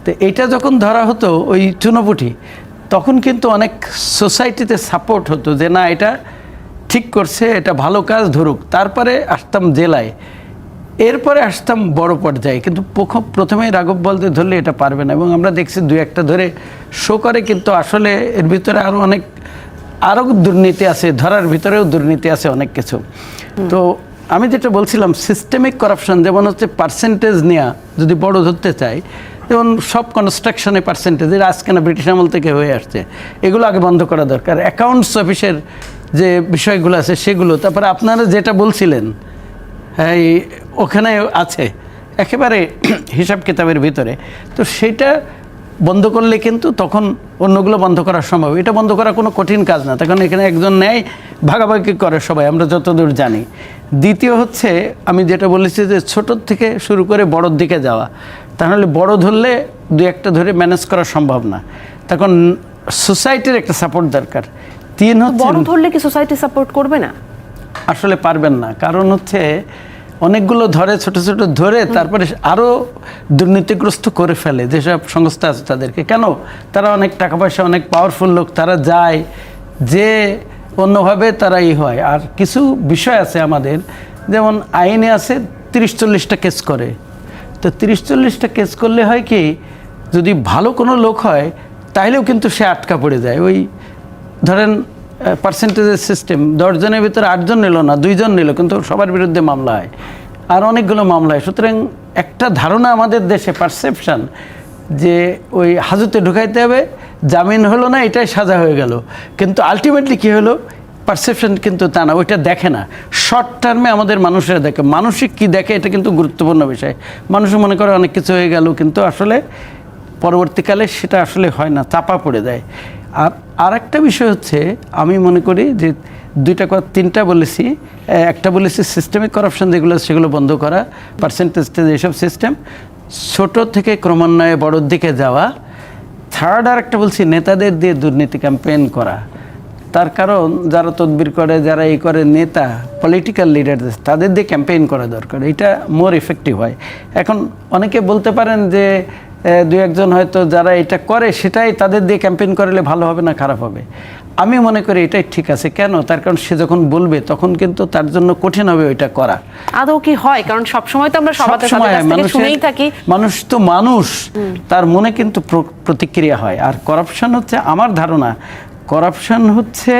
তো এটা যখন ধরা হতো ওই চুনোপুটি, তখন কিন্তু অনেক সোসাইটিতে সাপোর্ট হতো যে না, এটা ঠিক করছে, এটা ভালো কাজ, ধরুক। তারপরে আসতাম জেলায়, এরপরে আসতাম বড় পর্যায়ে। কিন্তু প্রথমেই রাঘব বোয়ালদের ধরলে এটা পারবে না। এবং আমরা দেখছি 2-1টা ধরে শো করে, কিন্তু আসলে এর ভিতরে আরও দুর্নীতি আছে, ধরার ভিতরেও দুর্নীতি আছে অনেক কিছু। তো আমি যেটা বলছিলাম, সিস্টেমিক করাপশন, যেমন হচ্ছে পার্সেন্টেজ নেওয়া, যদি বড় ধরতে চাই, যেমন সব কনস্ট্রাকশনে পার্সেন্টেজ, এর আজকে না ব্রিটিশ আমল থেকে হয়ে আসছে, এগুলো আগে বন্ধ করা দরকার। অ্যাকাউন্টস অফিসের যে বিষয়গুলো আছে সেগুলো, তারপরে আপনারা যেটা বলছিলেন, হ্যাঁ ওখানে আছে একেবারে হিসাব কিতাবের ভিতরে, তো সেটা বন্ধ করলে কিন্তু তখন অন্যগুলো বন্ধ করা সম্ভব। এটা বন্ধ করা কোনো কঠিন কাজ না, তখন এখানে একজন নেয়, ভাগাভাগি করে সবাই, আমরা যতদূর জানি। দ্বিতীয় হচ্ছে আমি যেটা বলেছি যে ছোটোর থেকে শুরু করে বড়োর দিকে যাওয়া, তাহলে বড় ধরলে 2-1টা ধরে ম্যানেজ করা সম্ভব না, তখন সোসাইটির একটা সাপোর্ট দরকার। 3 হচ্ছে বড় ধরলে কি সোসাইটি সাপোর্ট করবে না? আসলে পারবেন না, কারণ হচ্ছে অনেকগুলো ধরে, ছোট ছোট ধরে তারপরে আরও দুর্নীতিগ্রস্ত করে ফেলে যেসব সংস্থা আছে তাদেরকে। কেন? তারা অনেক টাকা পয়সা, অনেক পাওয়ারফুল লোক, তারা যায় যে অন্যভাবে তারা হয়। আর কিছু বিষয় আছে আমাদের, যেমন আইনে আছে 30-40টা কেস করে। তো 30-40টা কেস করলে হয় কি, যদি ভালো কোনো লোক হয় তাহলেও কিন্তু সে আটকা পড়ে যায়। ওই ধরেন পার্সেন্টেজের সিস্টেম, 10 জনের ভিতরে 8 জন নিল না, 2 জন নিল, কিন্তু সবার বিরুদ্ধে মামলা হয়, আর অনেকগুলো মামলা হয়। সুতরাং একটা ধারণা আমাদের দেশে, পারসেপশন, যে ওই হাজতে ঢুকাইতে হবে, জামিন হলো না, এটাই সাজা হয়ে গেল। কিন্তু আলটিমেটলি কী হলো, পারসেপশন কিন্তু তা না, ওইটা দেখে না। শর্ট টার্মে আমাদের মানুষেরা দেখে, মানসিক কী দেখে, এটা কিন্তু গুরুত্বপূর্ণ বিষয়। মানুষ মনে করে অনেক কিছু হয়ে গেল, কিন্তু আসলে পরবর্তীকালে সেটা আসলে হয় না, চাপা পড়ে যায়। আর একটা বিষয় হচ্ছে, আমি মনে করি যে 3টা বলেছি। একটা বলেছি সিস্টেমিক করাপশন যেগুলো, সেগুলো বন্ধ করা, পার্সেন্টেজ এইসব সিস্টেম, ছোট থেকে ক্রমান্বয়ে বড়োর দিকে যাওয়া। থার্ড আর একটা বলছি, নেতাদের দিয়ে দুর্নীতি ক্যাম্পেইন করা। তার কারণ যারা তদবির করে, যারা এই করে, নেতা, পলিটিক্যাল লিডার, তাদের দিয়ে ক্যাম্পেইন করা দরকার, এটা মোর ইফেক্টিভ হয়। এখন অনেকে বলতে পারেন যে দু একজন হয়তো যারা এটা করে সেটাই তাদের দিয়ে ক্যাম্পেইন করলে ভালো হবে না খারাপ হবে, আমি মনে করি এটাই ঠিক আছে। কেন? তার কারণ সে যখন বলবে তখন কিন্তু তার জন্য কঠিন হবে ওইটা করা। আদৌ কি হয়? কারণ সবসময় তো আমরা শুনেই থাকি, মানুষ তো মানুষ, তার মনে কিন্তু প্রতিক্রিয়া হয়। আর করাপশন হচ্ছে, আমার ধারণা করাপশন হচ্ছে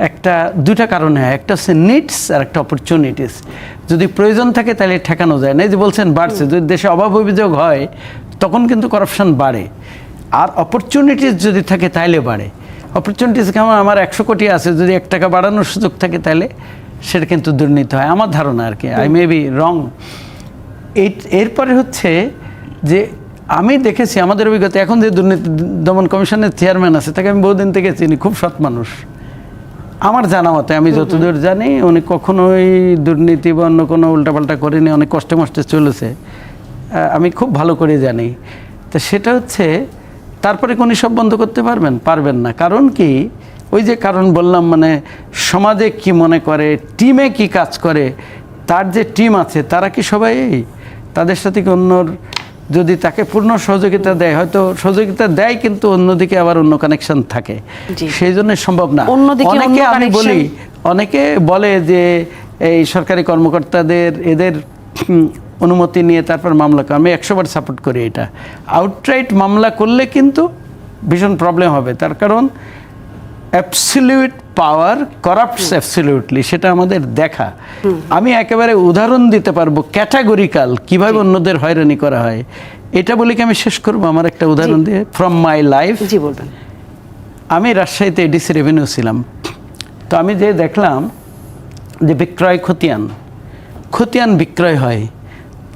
একটা দুইটা কারণে হয়, একটা হচ্ছে নিডস আর একটা অপরচুনিটিস। যদি প্রয়োজন থাকে তাহলে ঠেকানো যায় না। এই যে বলছেন বাড়ছে, যদি দেশে অভাব অভিযোগ হয় তখন কিন্তু করাপশন বাড়ে। আর অপরচুনিটিস যদি থাকে তাহলে বাড়ে। অপরচুনিটিস কেমন? আমার 100 কোটি আছে, যদি 1 টাকা বাড়ানোর সুযোগ থাকে তাহলে সেটা কিন্তু দুর্নীতি হয়, আমার ধারণা আর কি। I may be wrong. এরপরে হচ্ছে যে আমি দেখেছি আমাদের অভিজ্ঞতা, এখন যে দুর্নীতি দমন কমিশনের চেয়ারম্যান আছে তাকে আমি বহুদিন থেকে চিনি, খুব সৎ মানুষ আমার জানা মতে। আমি যতদূর জানি উনি কখনোই দুর্নীতি বা অন্য কোনো উল্টাপাল্টা করেনি, অনেক কষ্টে মষ্টে চলেছে, আমি খুব ভালো করে জানি। তো সেটা হচ্ছে, তারপরে কোন সব বন্ধ করতে পারবেন না। কারণ কি? ওই যে কারণ বললাম, মানে সমাজে কি মনে করে, টিমে কি কাজ করে, তার যে টিম আছে তারা কি সবাই তাদের সাথে কি অন্যর যদি তাকে পূর্ণ সহযোগিতা দেয়, হয়তো সহযোগিতা দেয় কিন্তু অন্যদিকে আবার অন্য কানেকশন থাকে, সেই জন্য সম্ভব না। অনেকে আমি বলি, অনেকে বলে যে এই সরকারি কর্মকর্তাদের এদের অনুমতি নিয়ে তারপর মামলা করে। আমি 100বার সাপোর্ট করি এটা। আউটরাইট মামলা করলে কিন্তু ভীষণ প্রবলেম হবে, তার কারণ অ্যাবসলিউট পাওয়ার করাপ্টস অ্যাবসলিউটলি, সেটা আমাদের দেখা। আমি একেবারে উদাহরণ দিতে পারবো ক্যাটাগরিক্যাল কিভাবে অন্যদের হয়রানি করা হয়। এটা বলে কি আমি শেষ করবো? আমার একটা উদাহরণ দিয়ে ফ্রম মাই লাইফ। জি বলবেন। আমি রাজশাহীতে এডিসি রেভিনিউ ছিলাম, তো আমি যে দেখলাম যে বিক্রয় খতিয়ান বিক্রয় হয়,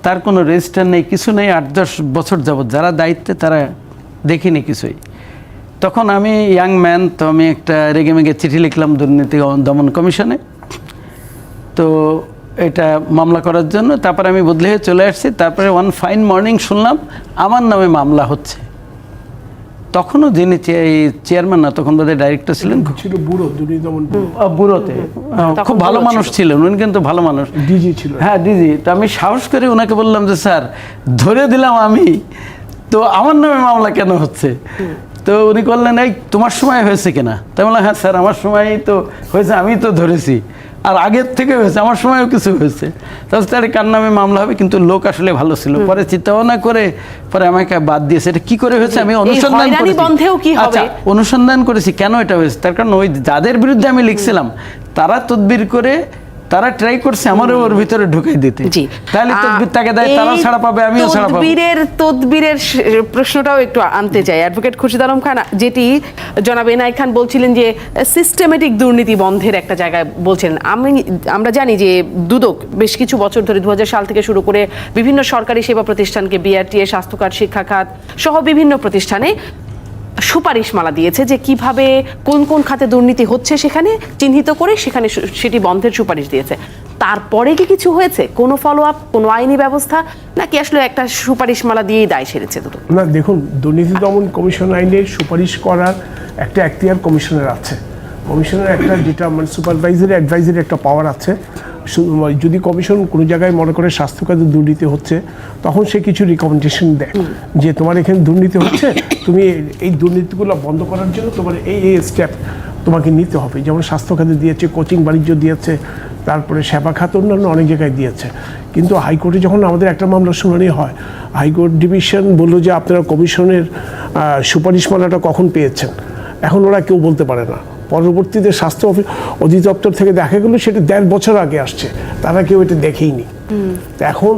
তার কোনো রেজিস্টার নেই, কিছু নেই। 8-10 বছর যাবৎ যারা দায়িত্বে তারা দেখিনি কিছুই। তখন আমি ইয়াং ম্যান, তো আমি একটা রেগেমেগে চিঠি লিখলাম দুর্নীতি দমন কমিশনে, তো এটা মামলা করার জন্য। তারপরে আমি বদলে হয়ে চলে আসছি। তারপরে ওয়ান ফাইন মর্নিং শুনলাম আমার নামে মামলা হচ্ছে। তখনও যিনি চেয়ারম্যান না, তখন বোধহয় ডাইরেক্টর ছিলেন, ব্যুরোতে খুব ভালো মানুষ ছিলেন উনি, কিন্তু ভালো মানুষ, ডিজি ছিল। হ্যাঁ ডিজি। তো আমি সাহস করে ওনাকে বললাম যে স্যার ধরে দিলাম আমি, তো আমার নামে মামলা কেন হচ্ছে? তো উনি করলেন এই তোমার সময় হয়েছে কিনা? তাই বললাম হ্যাঁ স্যার আমার সময়ই তো হয়েছে, আমি তো ধরেছি, আর আগের থেকে হয়েছে, আমার সময়ও কিছু হয়েছে। তাহলে তার কার নামে মামলা হবে? কিন্তু লোক আসলে ভালো ছিল। পরে চিন্তা ভাবনা করে পরে আমাকে বাদ দিয়েছে। এটা কি করে হয়েছে আমি অনুসন্ধান করেছি। আচ্ছা, অনুসন্ধান করেছি কেন এটা হয়েছে। তার কারণ ওই যাদের বিরুদ্ধে আমি লিখছিলাম তারা তদবির করে, তারা ট্রাই করছে আমার ওর ভিতরে ঢুকাই দিতে। তাহলে তদবির তাকে দেয়, তারা ছাড়া পাবে, আমিও ছাড়া পাবো। তদবিরের প্রশ্নটাও একটু আনতে চাই। অ্যাডভোকেট খুরশিদ আলম খান, যেটি জনাব এনআই খান বলছিলেন যে সিস্টেমেটিক দুর্নীতি বন্ধের একটা জায়গায় বলছিলেন। আমরা জানি যে দুদক বেশ কিছু বছর ধরে 2000 সাল থেকে শুরু করে বিভিন্ন সরকারি সেবা প্রতিষ্ঠানকে, বিআরটিএ, স্বাস্থ্য কার্ড, শিক্ষা খাত সহ বিভিন্ন প্রতিষ্ঠানে সুপারিশমালা দিয়েছে যে কিভাবে কোন কোন খাতে দুর্নীতি হচ্ছে সেখানে চিহ্নিত করে সেখানে সেটি বন্ধের সুপারিশ দিয়েছে। তারপরে কি কিছু হয়েছে? কোনো ফলো আপ, কোনো আইনি ব্যবস্থা, নাকি আসলে একটা সুপারিশমালা দিয়েই দায় সেরেছে? না, দেখুন, দুর্নীতি দমন কমিশন আইনের সুপারিশ করার একটা এখতিয়ার কমিশনের আছে। কমিশনের একটা যেটা মানে সুপারভাইজারি অ্যাডভাইজারি একটা পাওয়ার আছে। যদি কমিশন কোনো জায়গায় মনে করে স্বাস্থ্য খাতে দুর্নীতি হচ্ছে, তখন সে কিছু রিকমেন্ডেশন দেয় যে তোমার এখানে দুর্নীতি হচ্ছে, তুমি এই দুর্নীতিগুলো বন্ধ করার জন্য তোমার এই স্টেপ তোমাকে নিতে হবে। যেমন স্বাস্থ্য খাতে দিয়েছে, কোচিং বাণিজ্য দিয়েছে, তারপরে সেবা খাত, অন্যান্য অনেক জায়গায় দিয়েছে। কিন্তু হাইকোর্টে যখন আমাদের একটা মামলার শুনানি হয়, হাইকোর্ট ডিভিশন বললো যে আপনারা কমিশনের সুপারিশমালাটা কখন পেয়েছেন। এখন ওরা কেউ বলতে পারে না। পরবর্তীতে স্বাস্থ্য অধিদপ্তর থেকে দেখা গেলো সেটা 1.5 বছর আগে আসছে, তারা কেউ এটা দেখেইনি। এখন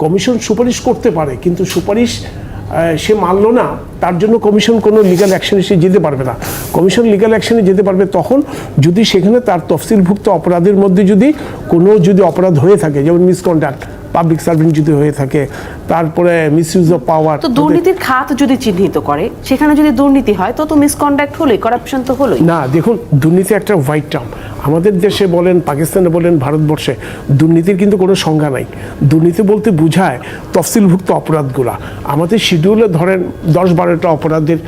কমিশন সুপারিশ করতে পারে, কিন্তু সুপারিশ সে মানলো না, তার জন্য কমিশন কোনো লিগ্যাল অ্যাকশনে সে যেতে পারবে না। কমিশন লিগ্যাল অ্যাকশনে যেতে পারবে তখন যদি সেখানে তার তফসিলভুক্ত অপরাধের মধ্যে যদি অপরাধ হয়ে থাকে, যেমন মিসকন্ডাক্ট, পাবলিক সার্ভেন্ট যদি হয়ে থাকে, তারপরে মিসইউজ অফ পাওয়ার। তো দুর্নীতির খাত যদি চিহ্নিত করে, সেখানে যদি দুর্নীতি হয় তো মিসকন্ডাক্ট হলোই, করাপশন তো হলোই না। দেখুন, দুর্নীতি একটা হোয়াইট টার্ম। আমাদের দেশে বলেন, পাকিস্তানে বলেন, ভারতবর্ষে দুর্নীতির কিন্তু কোনো সংজ্ঞা নাই। দুর্নীতি বলতে বোঝায় তফসিলভুক্ত অপরাধগুলা। আমাদের শিডিউলে ধরেন 10-12টা অপরাধের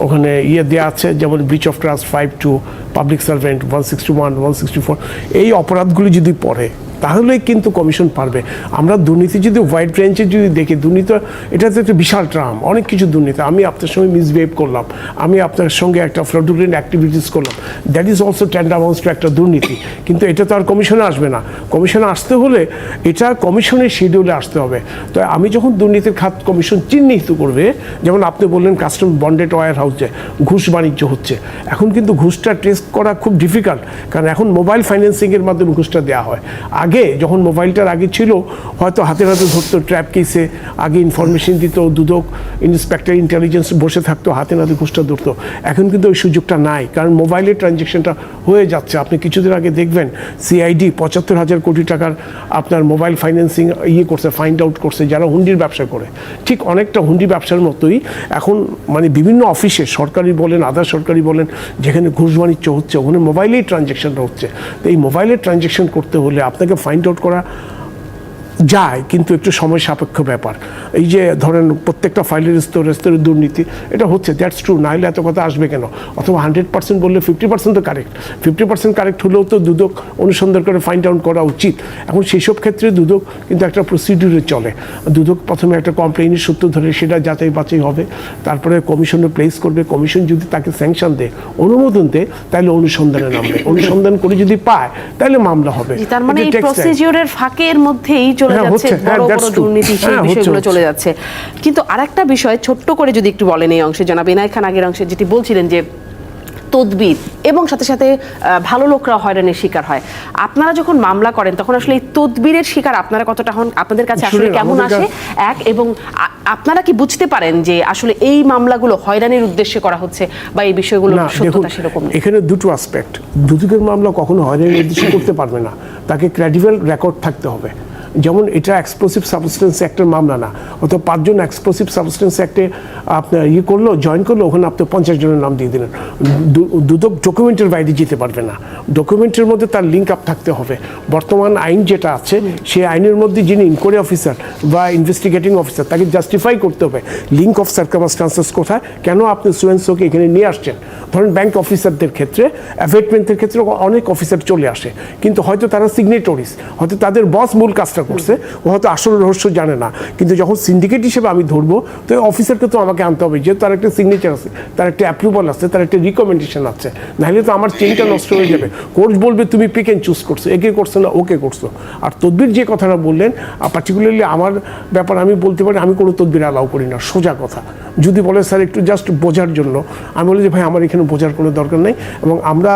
ওখানে দেওয়া আছে, যেমন breach of trust 5(2), public servant 161, 164 এই অপরাধগুলি যদি পড়ে তাহলেই কিন্তু কমিশন পারবে। আমরা দুর্নীতি যদি ওয়াইড রেঞ্জে যদি দেখি, দুর্নীতি এটা তো একটা বিশাল ট্রাম, অনেক কিছু দুর্নীতি। আমি আপনার সঙ্গে মিসবিহেভ করলাম, আমি আপনার সঙ্গে একটা ফ্রডুলেন্ট অ্যাক্টিভিটিস করলাম, দ্যাট ইজ অলসো ট্যান্ডামাউন্টস টু একটা দুর্নীতি। কিন্তু এটা তো আর কমিশনে আসবে না। কমিশনে আসতে হলে এটা কমিশনের শিডিউলে আসতে হবে। তো আমি যখন দুর্নীতির খাত কমিশন চিহ্নিত করবে, যেমন আপনি বললেন কাস্টম বন্ডেড ওয়্যার হাউসে ঘুষ বাণিজ্য হচ্ছে, এখন কিন্তু ঘুষটা টেস্ট করা খুব ডিফিকাল্ট, কারণ এখন মোবাইল ফাইন্যান্সিংয়ের মাধ্যমে ঘুষটা দেওয়া হয়। আগে যখন মোবাইলটার আগে ছিল হয়তো হাতে হাতে ধরতো ট্র্যাপ কেসে, আগে ইনফরমেশন দিত, দুদক ইন্সপেক্টর ইন্টেলিজেন্স বসে থাকতো, হাতে নাতে ঘুষটা ধরতো। এখন কিন্তু ওই সুযোগটা নাই, কারণ মোবাইলের ট্রানজ্যাকশনটা হয়ে যাচ্ছে। আপনি কিছুদিন আগে দেখবেন সিআইডি 75,000 কোটি টাকার আপনার মোবাইল ফাইন্যান্সিং করছে, ফাইন্ড আউট করছে, যারা হুন্ডির ব্যবসা করে। ঠিক অনেকটা হুন্ডি ব্যবসার মতোই এখন মানে বিভিন্ন অফিসে, সরকারি বলেন আধা সরকারি বলেন, যেখানে ঘুষ বাণিজ্য হচ্ছে ওখানে মোবাইলেই ট্রানজ্যাকশনটা হচ্ছে। তো এই মোবাইলের ট্রানজ্যাকশন করতে হলে আপনাকে ফাইন্ড আউট করা যায়, কিন্তু একটু সময় সাপেক্ষ ব্যাপার। এই যে ধরেন প্রত্যেকটা ফাইলের স্তরে দুর্নীতি এটা হচ্ছে, দ্যাটস ট্রু, না হলে এত কথা আসবে কেন? অথবা 100% বললে 50% তো কারেক্ট, 50% কারেক্ট হলেও তো দুদক অনুসন্ধান করে ফাইন্ড আউট করা উচিত। এখন সেসব ক্ষেত্রে দুদক কিন্তু একটা প্রসিডিউরে চলে। দুদক প্রথমে একটা কমপ্লেইনের সূত্র ধরে সেটা যাচাই বাছাই হবে, তারপরে কমিশনে প্লেস করবে, কমিশন যদি তাকে স্যাংশন দেয়, অনুমোদন দেয়, তাহলে অনুসন্ধানে নামবে, অনুসন্ধান করে যদি পায় তাহলে মামলা হবে। তার মানে এই প্রসিডিউরের ফাঁকের মধ্যেই চলে যাচ্ছে বড় বড় দুর্নীতি, সেই বিষয়গুলো চলে যাচ্ছে। কিন্তু আরেকটা বিষয় ছোট্ট করে যদি একটু বলেন এই অংশে, জনাব ইনায়েত খান আগের অংশে যেটি বলছিলেন যে তদবির এবং সাথে সাথে ভালো লোকরা হয়রানির শিকার হয়। আপনারা যখন মামলা করেন তখন আসলে এই তদবিরের শিকার আপনারা কতটা হন, আপনাদের কাছে আসলে কেমন আসে এক, এবং আপনারা কি বুঝতে পারেন যে আসলে এই মামলাগুলো হয়রানির উদ্দেশ্যে করা হচ্ছে বা এই বিষয়গুলো সত্যতা সেরকম নেই? এখানে দুটো অ্যাসপেক্ট। দুদকের মামলা কখনো হয়রানির উদ্দেশ্যে করতে পারবে না, তাকে ক্রেডিবল রেকর্ড থাকতে হবে। যেমন এটা এক্সপ্লোসিভ সাবস্টেন্স অ্যাক্টের মামলা না, অথবা 5 জন এক্সপ্লোসিভ সাবস্টেন্স অ্যাক্টে আপনার করলো, জয়েন করলো, ওখানে আপনি 50 জনের নাম দিয়ে দিলেন। দুদক ডকুমেন্টের বাইরে যেতে পারবে না, ডকুমেন্টের মধ্যে তার লিঙ্ক আপ থাকতে হবে। বর্তমান আইন যেটা আছে সেই আইনের মধ্যে যিনি ইনকোয়ারি অফিসার বা ইনভেস্টিগেটিং অফিসার তাকে জাস্টিফাই করতে হবে লিঙ্ক অফ সার্কামস্টান্সেস কোথায়, কেন আপনি সুয়েন্সোকে এখানে নিয়ে আসছেন। ধরেন ব্যাংক অফিসারদের ক্ষেত্রে, অ্যাভেটমেন্টের ক্ষেত্রে অনেক অফিসার চলে আসে, কিন্তু হয়তো তারা সিগনেটরিজ, হয়তো তাদের বস মূল কাজটা করছে, ও হয়তো আসল রহস্য জানে না। কিন্তু যখন সিন্ডিকেট হিসেবে আমি ধরবো, তো ওই অফিসারকে তো আমাকে আনতে হবে, যেহেতু তার একটা সিগনেচার আছে, তার একটা অ্যাপ্রুভাল আছে, তার একটা রিকমেন্ডেশন আছে, নাহলে তো আমার চেইনটা নষ্ট হয়ে যাবে। কোর্ট বলবে তুমি পিক অ্যান্ড চুজ করছো, একে করছো না ওকে করছো। আর তদবির যে কথাটা বললেন, পার্টিকুলারলি আমার ব্যাপার আমি বলতে পারি, আমি কোনো তদবির অ্যালাউ করি না, সোজা কথা। যদি বলে স্যার একটু জাস্ট বোঝার জন্য, আমি বলি যে ভাই আমার এখানে বোঝার কোনো দরকার নেই। এবং আমরা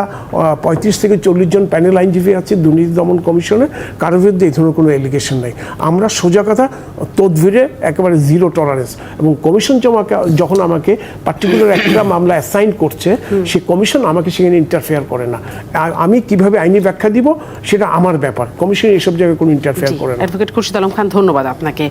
35 থেকে 40 জন প্যানেল আইনজীবী আছে দুর্নীতি দমন কমিশনে, কারোর বিরুদ্ধে এই ধরনের কোনো এলিগেশন নেই। আমরা সোজা কথা তদবিরে একেবারে জিরো টলারেন্স। এবং কমিশন যখন আমাকে পার্টিকুলার একটা মামলা অ্যাসাইন করছে, সে কমিশন আমাকে সেখানে ইন্টারফেয়ার করে না। আমি কিভাবে আইনি ব্যাখ্যা দিব সেটা আমার ব্যাপার, কমিশন এইসব জায়গায় কোনো ইন্টারফেয়ার করে না। অ্যাডভোকেট খুরশিদ আলম খান, ধন্যবাদ আপনাকে।